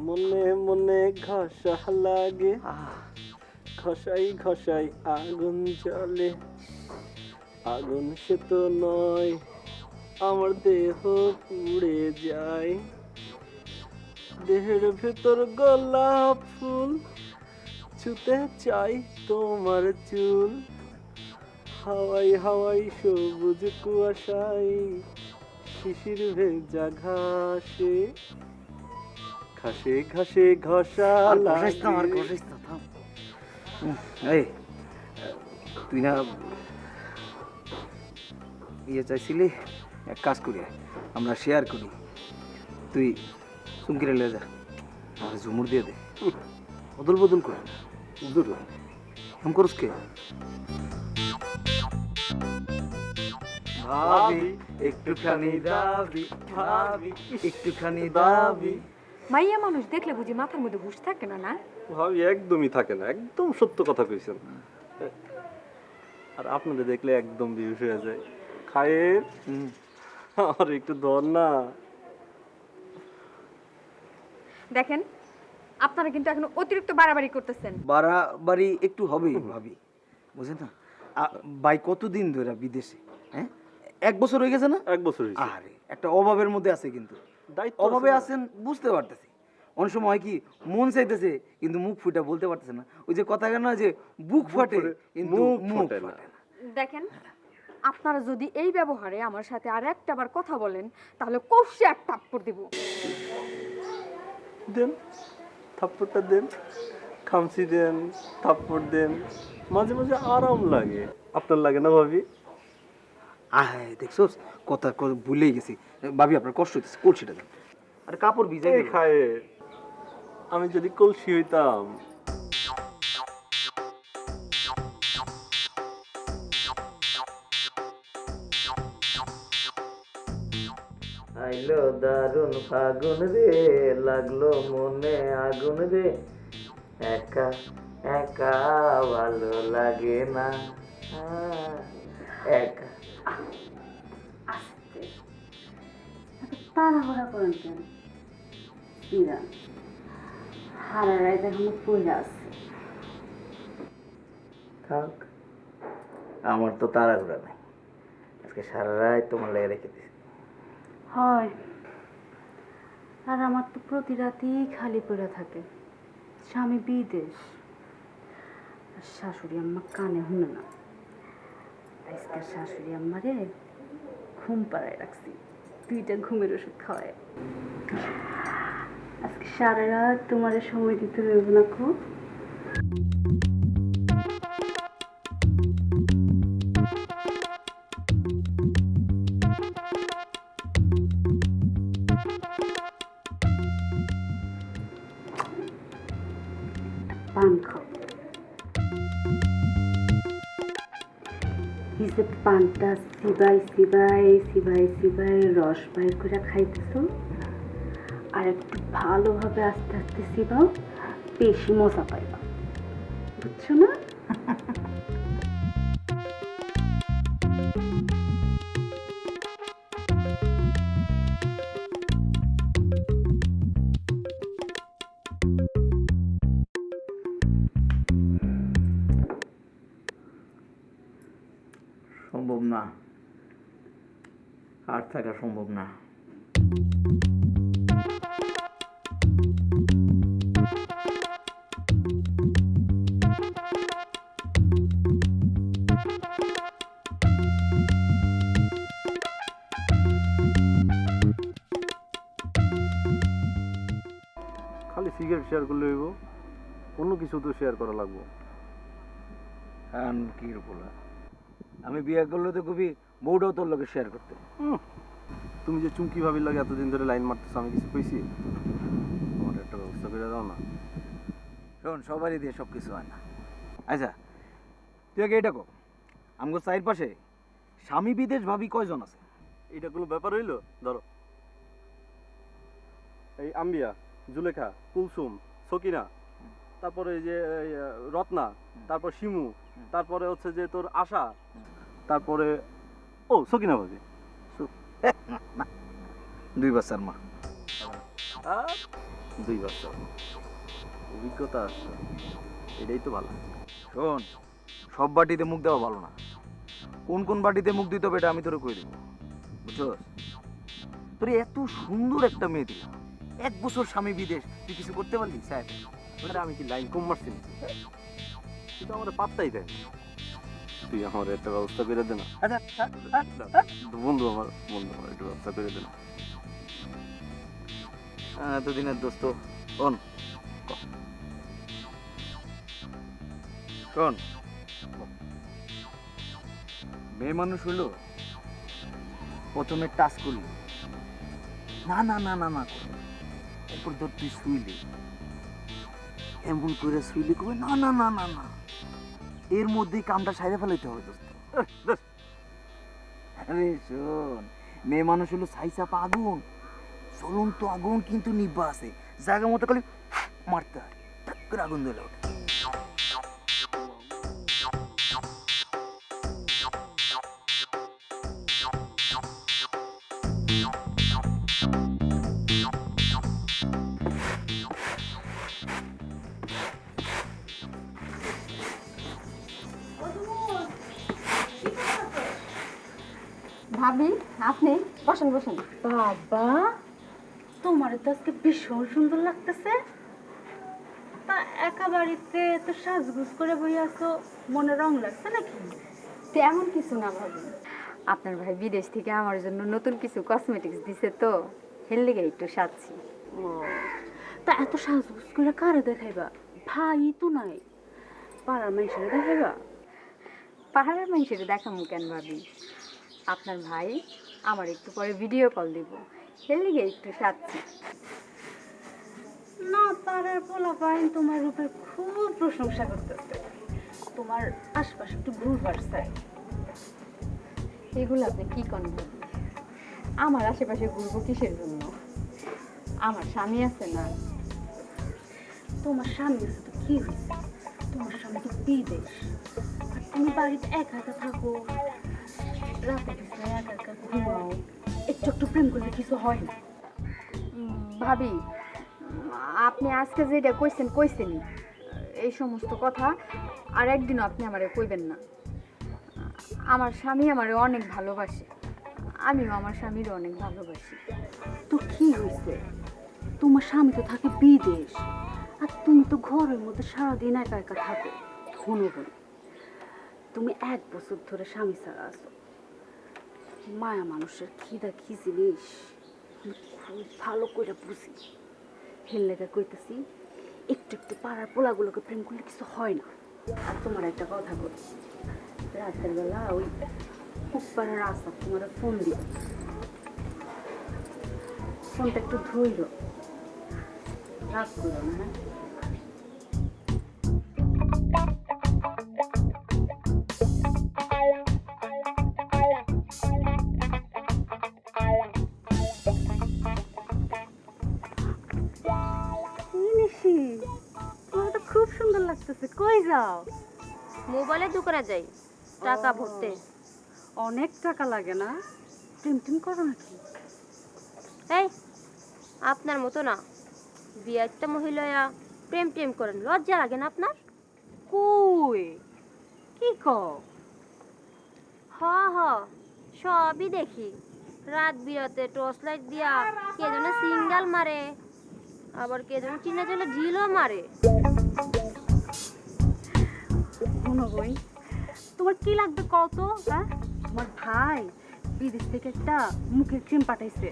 মনে মনে ঘষা লাগে, ঘষাই ঘষাই আগুন জ্বলে, আগুন সে তো নয়, আমার দেহ পুড়ে যায়, দেহের ভেতর গোলাপ ফুল, ছুতে চাই তোমার চুল, হাওয়াই হাওয়াই সবুজ কুয়াশায়, শিশির ভেজা ঘাসে, ঘাসে ঘাসে ঘষা লাগে। এই তুই না ইয়ে চাইছিলি, এক কাজ করি আমরা শেয়ার করি, তুই চুমকিরে লিয়ে যা, আমার ঝুমুর দিয়ে দে, বদল বদল করে দূর এম করস কে? ভাবি একটুখানি দাবি, ভাবি একটুখানি দাবি। মাইয়া মানুষ দেখলে বুঝি মাথার মধ্যে ঘুষ থাকে না? না ভাবি একদমই থাকে না, একদম সত্য কথা কইছেন। আর আপনাদের দেখলে একদম বিহুশ হয়ে যায়। খায়ের আর একটু ধর না। দেখেন, আপনারা কিন্তু এখন অতিরিক্ত বাড়াবাড়ি করতেছেন। বাড়াবাড়ি একটু হবেই ভাবি, বুঝেন না? ভাই কতদিন ধরে বিদেশে? হ্যাঁ, 1 বছর হয়ে গেছে না? 1 বছর হয়েছে। আরে একটা অভাবের মধ্যে আছে, কিন্তু অভাবে আছেন বুঝতে পারতেছি। অনেক সময় হয় কি, মন চাইতেছে কিন্তু মুখ ফুটে বলতে পারতেছে না। ওই যে কথা কেন যে বুক ফাটে কিন্তু মুখ ফাটে না। দেখেন, আপনারা যদি এই ব্যবহারে আমার সাথে আর একটা বার কথা বলেন, তাহলে কষে এক থাপ্পড় দিব। দেন, থাপ্পড়টা দেন, খামচি দেন, থাপ্পড় দেন, মাঝে মাঝে আরাম লাগে। আপনার লাগে না ভাবি? দেখছোস, কথা ভুলেই গেছি ভাবি, আপনার কষ্ট হইতেছে, কলসিটা দেন। আর কাপড় ভিজে খায়, আমি যদি কলসি হইতাম। আইলো দারুন ফাগুন রে, লাগলো মনে আগুন রে, একা একা ভালো লাগে না, একা। তাড়াহুড়া করেন কেন? বিরান হারা রাত এখনো পড়ে আছে। থাক, আমার তো তাড়াহুড়া নাই, আজকে সারা রাত তোমার লেগে রেখে দিছি। হয়, আর আমার তো প্রতি রাতেই খালি পড়ে থাকে। স্বামী বিদেশ, আর শাশুড়ি আম্মা কানে শুনে না। আজকে শাশুড়ি আম্মারে ঘুম পাড়ায় রাখছি, 2টা ঘুমের ওষুধ খাওয়ায়। আজকে সারা রাত তোমার সময় দিতে রইব না খুব। পান খাও, এই যে পানটা সিবাই সিবাই সিবাই সিবাই রস বাইর করে খাইতেছো, আর একটু ভালোভাবে আস্তে আস্তে সিবাও, বেশি মজা পাইবা, বুঝছো না? সম্ভব না, আর থাকা সম্ভব না। খালি সিগারেট শেয়ার করলে হইব? অন্য কিছু তো শেয়ার করা লাগবো। কি বলা, আমি বিয়ে করলে তো খুবই বউটাও তোর লোকে শেয়ার করতে। তুমি যে চুমকি ভাবির লাগে এতদিন ধরে লাইন মারতেছো, আমি কিছু কইছি? আমার একটা ব্যবস্থা করে দাও না। শোন, সবারই দিয়ে সব কিছু হয় না। আচ্ছা, তুই আগে এটা কর, আমগো চাইর পাশে স্বামী বিদেশ ভাবি কয়জন আছে? এটা কোনো ব্যাপার হইলো? ধরো, এই আম্বিয়া, জুলেখা, কুলসুম, সকিনা, তারপরে এই যে রত্না, তারপর শিমু, তারপরে হচ্ছে যে তোর আশা, তারপরে ও সকিনা ভাবি। 2 বাচ্চার মা। 2 বছর অভিজ্ঞতা আছে, এটাই তো ভালো। শোন, সব বাটিতে মুখ দেওয়া ভালো না। কোন কোন বাটিতে মুখ দিতে হবে এটা আমি তোরে কই দেবো, বুঝছস? তোর এত সুন্দর একটা মেয়ে দিলাম, 1 বছর স্বামী বিদেশ, তুই কিছু করতে পারলি স্যার? আরে আমি কি লাইন কম মারছি নাকি? তুই তো আমার পাত্তাই দেয় না। তুই আমার একটা ব্যবস্থা করে দে না। বন্ধু আমার একটা ব্যবস্থা করে দে না। এতদিনের দোস্ত শোন, শোন, মেয়ে মানুষ হইলো প্রথমে টাচ করলি, না না না না না করে, এরপর ধর তুই শুইলি, এমন করে শুইলি কবে না না না না না, এর মধ্যেই কামটা সাইরে ফেলাইতে হবে দোস্ত। আরে শোন, মেয়ে মানুষ হলো ছাইচাপা আগুন, চলন্ত আগুন কিন্তু নিভা আছে, জায়গা মতো খালি মারতে হয়, ঠাক করে আগুন ধরে ওঠে। ভাবি, আপনি বসেন বসেন। বাবা, তোমার তো আজকে ভীষণ সুন্দর লাগতেছে। তা একা বাড়িতে তো সাজগুজ করে বই আছো, মনে রং লাগছে নাকি? তেমন কিছু না ভাবি, আপনার ভাই বিদেশ থেকে আমার জন্য নতুন কিছু কসমেটিক্স দিছে তো, হেল লেগে একটু সাজছি। ও, তা এত সাজগুজ করে কারে দেখাইবা? ভাই তো নাই, পাড়ার মানুষের দেখাইবা? পাহাড়ের মানুষের দেখামু কেন ভাবি, আপনার ভাই আমার একটু পরে ভিডিও কল দিব, হেল লেগে একটু সাজছি। না, পাড়ার পোলাপাইন তোমার রূপের খুব প্রশংসা করতেছে, তোমার আশপাশে একটু ঘুরবার চাই। এগুলো আপনি কি করেন ভাবি? আমার আশেপাশে ঘুরবো কিসের জন্য? আমার স্বামী আছে না। তোমার স্বামী আছে তো কি হয়েছে? তোমার স্বামী তো বিদেশ, আর তুমি বাড়িতে একা একা থাকো, রাতে বিছানায় একা একা ঘুমাও, একটু একটু প্রেম করলে কিছু হয় না? ভাবি, আপনি আজকে যেটা কইছেনই, এই সমস্ত কথা আর একদিনও আপনি আমারে কইবেন না। আমার স্বামী আমারে অনেক ভালোবাসে, আমিও আমার স্বামীর অনেক ভালোবাসি। তো কি হয়েছে? তোমার স্বামী তো থাকে বিদেশ, আর তুমি তো ঘরের মধ্যে সারাদিন একা একা থাকো। শোনো বোন, তুমি 1 বছর ধরে স্বামী ছাড়া আছো, মায়া মানুষের খিদা কি জিনিস আমি খুব ভালো করে বুঝি। হেললেগা কইতেছি, একটু একটু পাড়ার পোলাগুলোকে প্রেম করলে কিছু হয় না। আর তোমার একটা কথা বলি, রাতের বেলা ওই খুব পাড়ার আসা তোমার ফোন দিও, ফোনটা একটু ধইল, রাত করো না। হ্যাঁ, তোমার তো খুব সুন্দর লাগতেছে, কই যাও? মোবাইলে দোকানে যাই টাকা ভরতে। অনেক টাকা লাগে না? প্রেম টেম করো নাকি? এই আপনার মতো না, বিয়ারটা মহিলা প্রেম টেম করেন, লজ্জা লাগে না আপনার? কই কি কও? হ হ, সবই দেখি। রাত বিরাতে টর্চ লাইট দিয়া কে যেন সিঙ্গাল মারে, আবার কে যেন চিনা চলে ঢিলও মারে। শোনো বই, তোমার কি লাগবে কত? হ্যাঁ, তোমার ভাই বিদেশ থেকে একটা মুখের ক্রিম পাঠাইছে,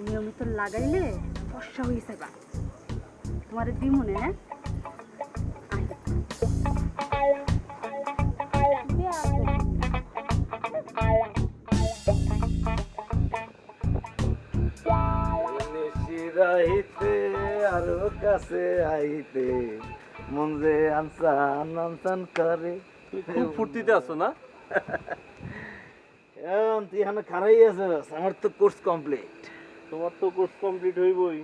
নিয়মিত লাগাইলে ফর্সা হয়ে যাবে। তোমার দিমনে রাহিতে আরো কাছে আইতে মন যে আনসান আনসান করে। তুমি খুব ফুর্তিতে আছো না? এখন তুই এখানে খারাই আছিস, আমার তো কোর্স কমপ্লিট। তোমার তো কোর্স কমপ্লিট হইবই,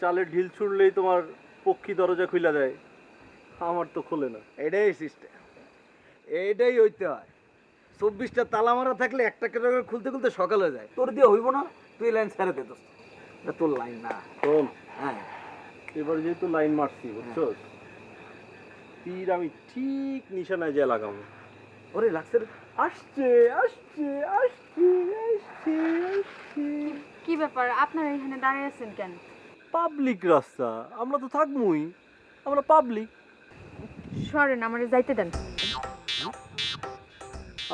চালে ঢিল ছুড়লেই তোমার পক্ষী দরজা খুলে দেয়, আমার তো খোলে না। এটাই সিস্টেম, এইটাই হইতে হয়। 24টা তালা মারা থাকলে একটা করে খুলতে খুলতে সকাল হয়ে যায়। তোর দিয়ে হইব না, তুই লাইন ছেড়ে দে দোস্ত, এটা তোর লাইন না। শোন, হ্যাঁ এবার যেহেতু লাইন মারছি বুঝছো, তীর আমি ঠিক নিশানায় যে লাগাবো। ওরে লাগছে রে। আসছে আসছে আসছে আসছে আসছে। কি ব্যাপার আপনারা এখানে দাঁড়িয়ে আছেন কেন? পাবলিক রাস্তা, আমরা তো থাকবোই, আমরা পাবলিক। সরেন, আমারে যাইতে দেন।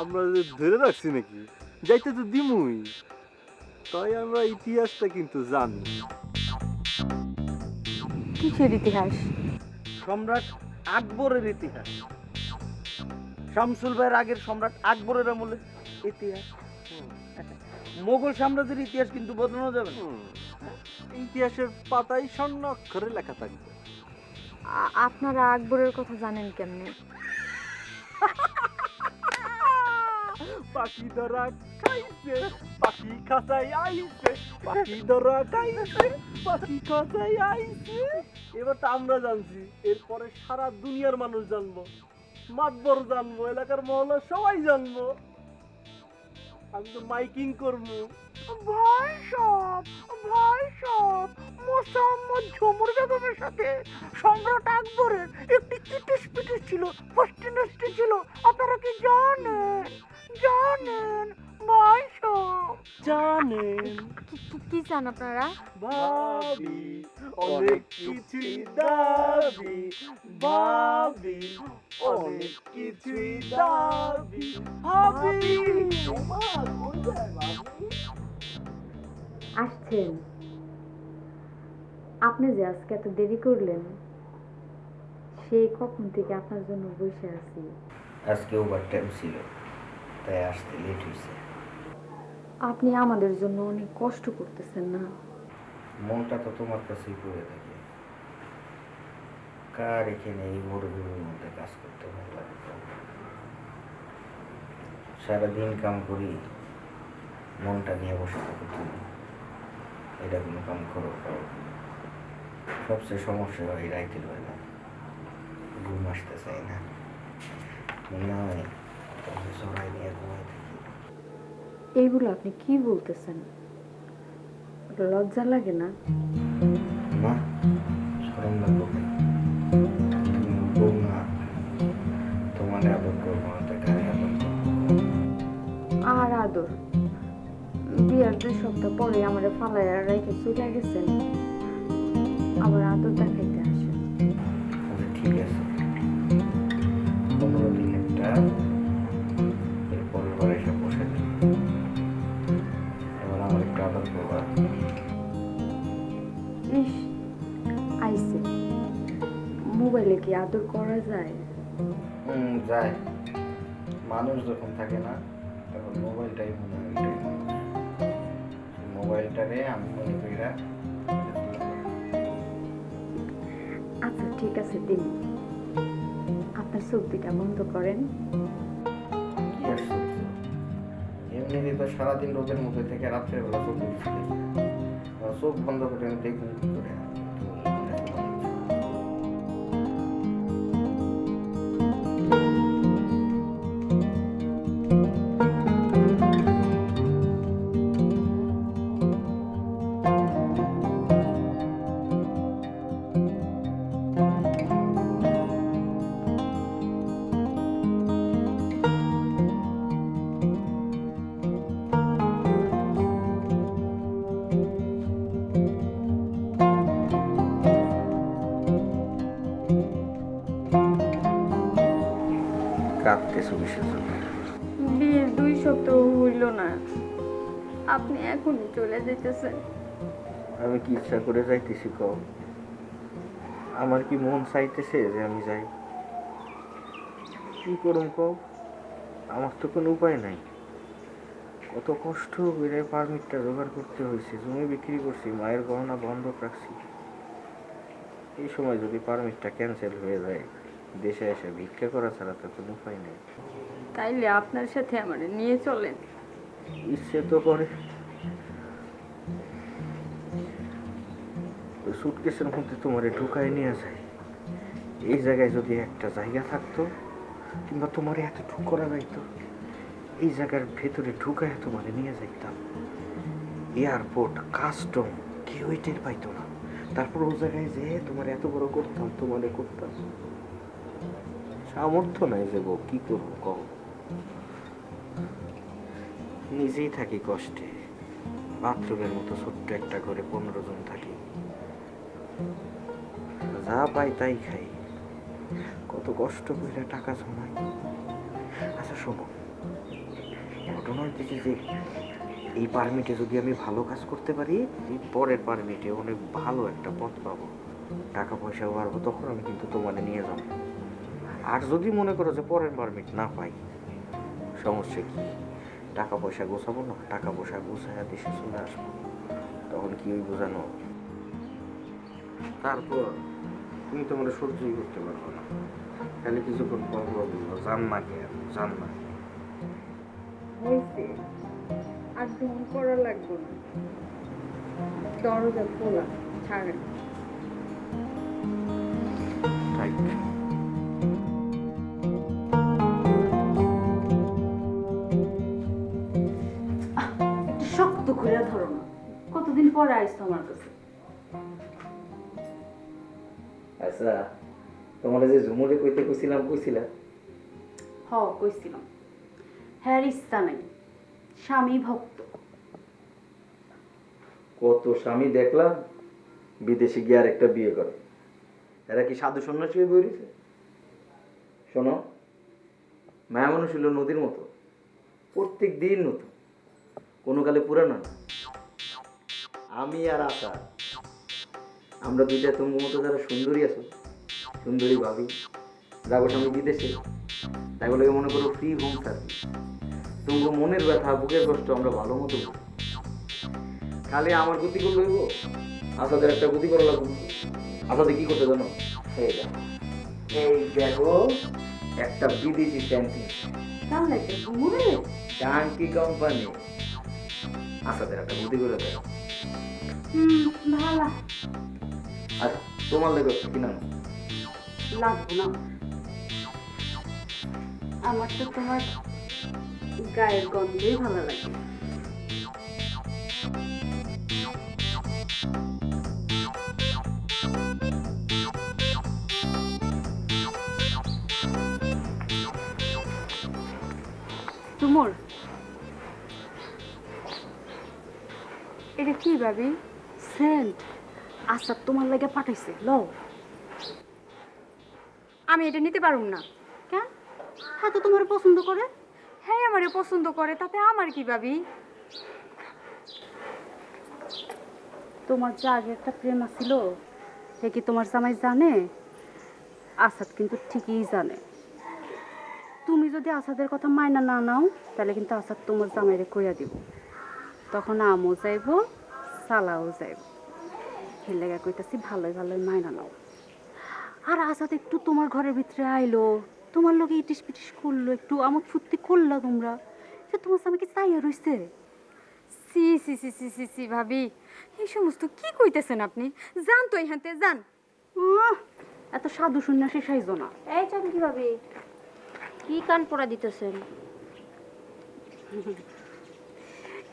আমরা যে ধরে রাখছি নাকি, যাইতে তো দিমুই। তাই আমরা ইতিহাসটা কিন্তু জানি। কিসের ইতিহাস? সম্রাট আকবরের ইতিহাস, শামসুল ভাইয়ের আগের সম্রাট আকবরের আমলে ইতিহাস। মোগল সাম্রাজ্যের ইতিহাস কিন্তু বদলানো যাবে না। ইতিহাসের পাতায় স্বর্ণ অক্ষরে লেখা থাকবে। আপনারা আকবরের কথা জানেন কেমনে? পাখি ধরা খাইছে, পাখি খাঁচাই আইছে, পাখি ধরা খাইছে, পাখি খাঁচাই আইছে। এবার তো আমরা জানছি, এরপরে সারা দুনিয়ার মানুষ জানবো, মাতবর জানবো, এলাকার মহল্লা সবাই জানবো। আমি তো মাইকিং করবো, ভাই সব মোসাম্মদ ঝুমুর বেগমের সাথে সম্রাট আকবরের একটি ইটিস পিটিস ছিল, ফষ্টি নষ্টি ছিল। আপনারা কি জানেন? জানেন ভাই সব জানেন। কি চান আপনারা? ভাবি অনেক কিছুই দাবি, ভাবি অনেক কিছুই দাবি, ভাবি তোমার কোথায় ভাবি? আসছেন? আপনি যে আজকে এত দেরি করলেন, সেই কখন থেকে আপনার জন্য বসে আছি। আজকে ওভার টাইম ছিল, তাই আসতে লেট হয়েছে। আপনি আমাদের জন্য অনেক কষ্ট করতেছেন না? মনটা তো তোমার কাছেই পড়ে থাকে। কার এখানে এই মরুভূমির মধ্যে কাজ করতে ভালো লাগে? সারাদিন কাম করি, মনটা নিয়ে বসে থাকো তুমি। এটা কোনো কাম করো? সবচেয়ে সমস্যা হয় রাইতের বেলা, ঘুম আসতে চাই না, মনে হয় তোমাকে সরাই নিয়ে ঘুমাই থাকি। এইগুলো আপনি কি বলতেছেন? লজ্জা লাগে না? না, শরম লাগবো কেন? তুমি বউ না, তোমার আদর করবো না, তাই কারে আদর করবো? আর আদর? বিয়ার 2 সপ্তাহ পরে আমার ফালাইয়া রেখে চলে গেছেন, আবার আদর দেখাইতে আসেন। আচ্ছা ঠিক আছে, 15 দিন একটা, এরপরের বার এসে বসে দিন। এবার আমার একটু আদর করবা। ইস, আইসে। মোবাইলে কি আদর করা যায়? যায়। মানুষ যখন থাকে না, তখন মোবাইলটাই মনে হয় ওইটাই মানুষ। মোবাইলটারে আমি মনে করি না। আচ্ছা ঠিক আছে, দিন। আপনার চোখ দুটা বন্ধ করেন। কি আশ্চর্য, এমনিতে তো সারাদিন রোদের মধ্যে থেকে রাত্রের বেলা চোখ দিচ্ছি, চোখ বন্ধ করে আমি দেখুন কি করে। কাঁদতেছো কিসের জন্য? বিয়ের 2 সপ্তাহ হইল না, আপনি এখনই চলে যেতেছেন। আমি কি ইচ্ছা করে যাইতেছি কও? আমার কি মন চাইতেছে যে আমি যাই? কি করুম কও? আমার তো কোনো উপায় নাই। কত কষ্ট করে পারমিটটা জোগাড় করতে হয়েছে, জমি বিক্রি করছি, মায়ের গহনা বন্ধক রাখছি। এই সময় যদি পারমিটটা ক্যান্সেল হয়ে যায়, দেশে এসে ভিক্ষা করা ছাড়া তো কোনো উপায় নেই। তাইলে আপনার সাথে আমারে নিয়ে চলেন। ইচ্ছে তো করে। ওই সুটকেসের মধ্যে তোমারে ঢুকায় নিয়ে যায়। এই জায়গায় যদি একটা জায়গা থাকতো, কিংবা তোমার এতটুকু করা যাইতো, এই জায়গার ভেতরে ঢুকায় তোমারে নিয়ে যাইতাম। এয়ারপোর্ট, কাস্টম কেউ টের পাইতো না, তারপর ও জায়গায় যে তোমার এত বড় করতাম, তোমারে করতাম, সামর্থ্য নাই যে বউ, কি করবো কও। নিজেই থাকি কষ্টে, বাথরুমের মতো ছোট্ট একটা ঘরে 15 জন থাকি, যা পাই তাই খাই, কত কষ্ট করে টাকা জমাই। আচ্ছা শোনো, ঘটনা হচ্ছে যে এই পারমিটে যদি আমি ভালো কাজ করতে পারি, এই পরের পারমিটে অনেক ভালো একটা পথ পাবো, টাকা পয়সাও বাড়বো, তখন আমি কিন্তু তোমার নিয়ে যাবো। আর যদি মনে করো যে পরের পারমিট না পাই, সমস্যা কি, টাকা পয়সা গোছাবো না, টাকা পয়সা গোছায় দেশে চলে আসবো, তখন কি ওই বোঝানো। তারপর তুমি তোমার সহ্যই করতে পারবো না, খালি কিছুক্ষণ পর পর বলবো জান না কে, জান না। হয়েছে, আর ঢং করা লাগবে না, দরজা খোলা, ছাড়েন। তাই একটু শক্ত করে ধরো না, কতদিন পরে আইছো আমার কাছে। আচ্ছা, তোমার যে ঝুমুরে কইতে কইছিলাম হ কইছিলাম, হ্যার ইচ্ছা নাই, স্বামী ভক্ত। কত স্বামী দেখলাম বিদেশে গিয়ে আর একটা বিয়ে করে, এরা কি সাধু সন্ন্যাসী হয়ে বেরিয়েছে? শোনো, মায়া মানুষ হলো নদীর মতো, প্রত্যেক দিন নতুন, কোনো কালে পুরানো না। আমি আর আশা, আমরা দুইটা তোমার মতো যারা সুন্দরী আছো, সুন্দরী ভাবি, যাবো স্বামী বিদেশে, তাই বলে মনে করো ফ্রি হোম সার্ভিস। তোমার মনের ব্যথা, বুকের কষ্ট আমরা ভালো মতো বুঝি। খালি আমার গতি করলে হইব, আসাদের একটা গতি করা লাগবে। আসাদে কি করতে জানো? এই দেখো একটা বিদেশি ট্যাঙ্কি, কেমন লাগে ঘুমুরে? ট্যাঙ্কি কোম্পানি, আসাদের একটা গতি করে দেয়। ভালো আর তোমার লেগে কিনা লাগবো না, আমার তো তোমার গায়ের গন্ধই ভালো লাগে। তুমুর এটা কি ভাবি? সেন্ট আসাদ তোমার লাগে পাঠাইছে, লও। আমি এটা নিতে পারুম না। কেন? হ্যাঁ তো তোমার পছন্দ করে। হ্যাঁ আমারে পছন্দ করে, তাতে আমার কি ভাবি? তোমার যে আগে একটা প্রেম আছিল, সে কি তোমার জামাই জানে? আসাদ কিন্তু ঠিকই জানে। তুমি যদি আসাদের কথা মাইনা না নাও, তাহলে কিন্তু আসাদ তোমার জামাইরে কইয়া দিব, তখন আমও যাইব, সালাও যাইব। সেই লেগে কইতাছি ভালোই ভালোই মাইনা নাও। আর আসাদ একটু তোমার ঘরের ভিতরে আইলো, তোমার লোকে ইটিস পিটিস করলো, একটু আমোদ ফুর্তি করলা তোমরা, যে তোমার জামাইকে চাইয়া রইছে। সি সি সি সি সি সি ভাবি, এই সমস্ত কি কইতেছেন আপনি? যান তো এখানতে যান। এত সাধু সন্ন্যাসী সাইজো না। এই চাকরি ভাবি, কি কান পড়া দিতেছেন?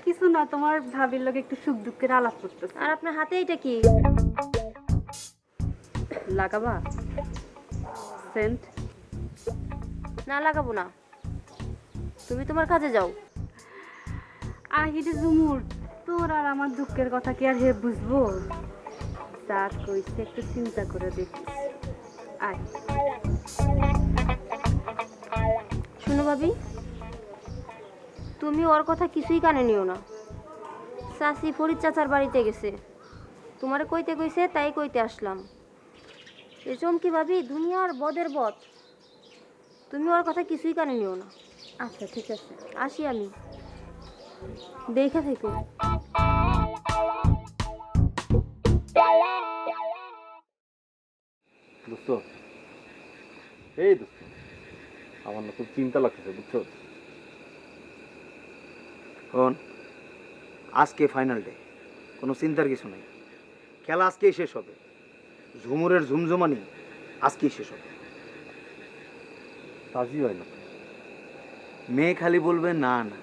কিছু না, তোমার ভাবির লোক একটু সুখ দুঃখের আলাপ করতেছে। আর আপনার হাতে এটা কি? লাগাবা সেন্ট? না লাগাবো না, তুমি তোমার কাজে যাও। আহিরে ঝুমুর, তোর আর আমার দুঃখের কথা কি আর হে বুঝবো? যা কইছে একটু চিন্তা করে দেখিস। আয় শুনো ভাবি, তুমি ওর কথা কিছুই কানে নিও না। চাচি ফরিদ চাচার বাড়িতে গেছে, তোমারে কইতে কইছে তাই কইতে আসলাম। এ চমকি ভাবি, দুনিয়ার বদের বদ, তুমি ওর কথা কিছুই কানে নিও না। আচ্ছা ঠিক আছে, আসি আমি, দেখা থেকো। দোস্ত, এই দোস্ত, আমার না খুব চিন্তা লাগতেছে, বুঝছো? শোন, আজকে ফাইনাল ডে, কোনো চিন্তার কিছু নেই, খেলা আজকেই শেষ হবে, ঝুমুরের ঝুমঝুমানি আজকেই শেষ হবে। রাজি হয় না। মেয়ে খালি বলবে না না,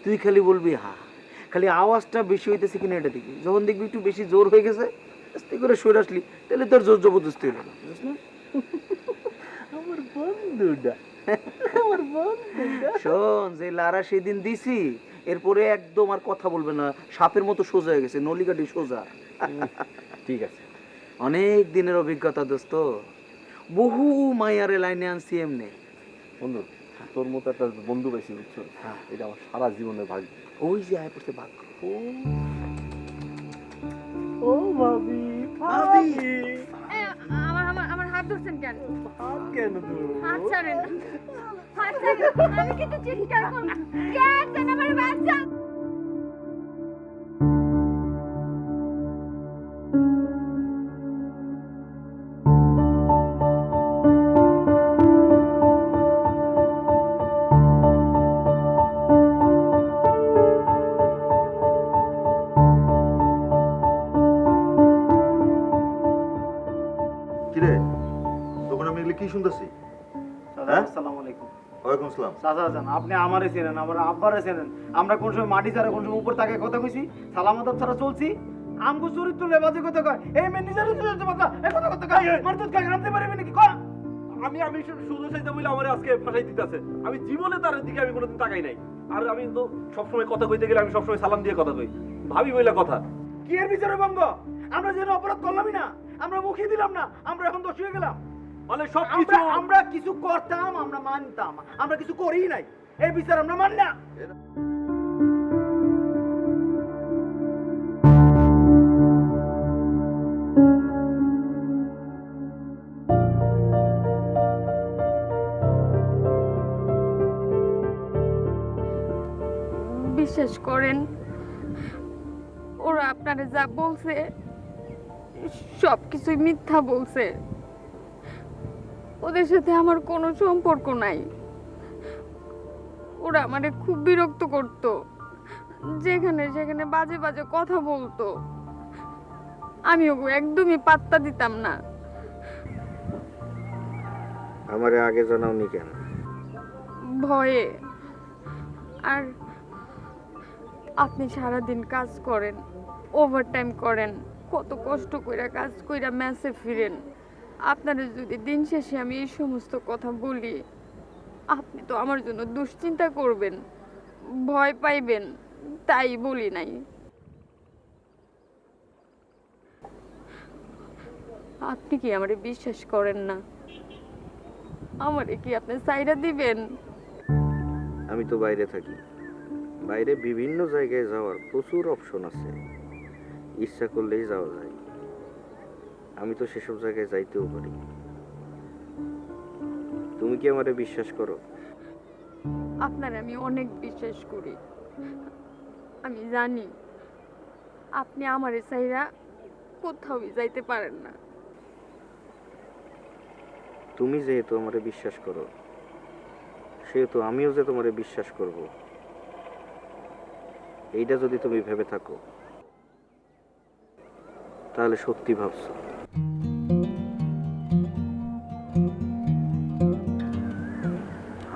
তুই খালি বলবি হা, খালি আওয়াজটা বেশি হইতেছে কিনা এটা দেখবি, যখন দেখবি একটু বেশি জোর হয়ে গেছে আস্তে করে সরে আসলি তাহলে তোর জোর জবরদস্তি হলো না, বুঝছ না? আমার বন্ধুটা, আমার বন্ধুটা। শোন, যে লারা সেদিন দিছি এরপরে একদম আর কথা বলবে না, সাপের মতো সোজা হয়ে গেছে, নলিকাটি সোজা। ঠিক আছে। অনেক দিনের অভিজ্ঞতা দোস্ত, বহু মায়ারে লাইনে আনছি এমনি। বন্ধু, তোর মতো একটা বন্ধু পাইছি, বুঝছো? হ্যাঁ। এটা আমার সারা জীবনের ভাগ্য। ওই যে আয় পড়ছে ভাগ্য। ও ভাবি, ভাবি। আমার আমার আমার হাত ধরছেন কেন? হাত কেন তুই? হাত ছাড়েন, হাত ছাড়েন, আমি কিন্তু চিৎকার করব। কে আছেন আমার বাচ্চা? কিরে তখন আমি এগুলি কি শুনতেছি? হ্যাঁ? আসসালামু আলাইকুম। ওয়ালাইকুম আসসালাম। চাচা যান, আপনি আমারে চেনেন, আমার আব্বারে চেনেন। আমরা কোন সময় মাটি ছাড়া কোন সময় উপর তাকে কথা কইছি, সালাম আদব ছাড়া চলছি। আমগো চরিত্র লেবাজে কথা কয়, এই ম্যানেজার কথা এই কথা কথা কয়, মারতুত কয় আনতে পারবি নাকি কয়? আমি শুধু চাইতে বলে আমার আজকে ফাঁসাই দিতেছে। আমি জীবনে তার দিকে আমি কোনোদিন তাকাই নাই। আর আমি তো সবসময় কথা কইতে গেলে আমি সবসময় সালাম দিয়ে কথা কই, ভাবি বইলা কথা। কি এর বিচারে বঙ্গ? আমরা যেন অপরাধ করলামই না, আমরা মুখে দিলাম না, আমরা এখন দোষী হয়ে গেলাম। মানে সব আমরা আমরা কিছু করতাম, আমরা মানতাম, আমরা কিছু করি নাই, এই বিচার আমরা মানি না। বিশ্বাস করেন, ওরা আপনারে যা বলছে সব কিছুই মিথ্যা বলছে। ওদের সাথে আমার কোনো সম্পর্ক নাই। ওরা আমারে খুব বিরক্ত করত, যেখানে সেখানে বাজে বাজে কথা বলতো। আমি ওগো একদমই পাত্তা দিতাম না। আমারে আগে জানাওনি কেন? ভয়ে। আর আপনি সারাদিন কাজ করেন, ওভারটাইম করেন, কত কষ্ট কইরা কাজ কইরা ম্যাচে ফিরেন। আপনারা যদি দিন শেষে আমি এই সমস্ত কথা বলি, আপনি তো আমার জন্য দুশ্চিন্তা করবেন, ভয় পাইবেন, তাই বলি নাই। আপনি কি আমারে বিশ্বাস করেন না? আমারে কি আপনি সাইরা দিবেন? আমি তো বাইরে থাকি, বাইরে বিভিন্ন জায়গায় যাওয়ার প্রচুর অপশন আছে, ইচ্ছা করলেই যাওয়া যায়। আমি তো সেসব জায়গায় যাইতেও পারি। তুমি কি আমারে বিশ্বাস করো? আপনার আমি অনেক বিশ্বাস করি। আমি জানি আপনি আমারে চাইরা কোথাও যাইতে পারেন না। তুমি যেহেতু আমারে বিশ্বাস করো, সেহেতু আমিও যে তোমারে বিশ্বাস করব, এইটা যদি তুমি ভেবে থাকো তাহলে সত্যি ভাবছো।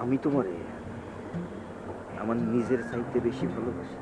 আমি তোমারে আমার নিজের চাইতে বেশি ভালোবাসি।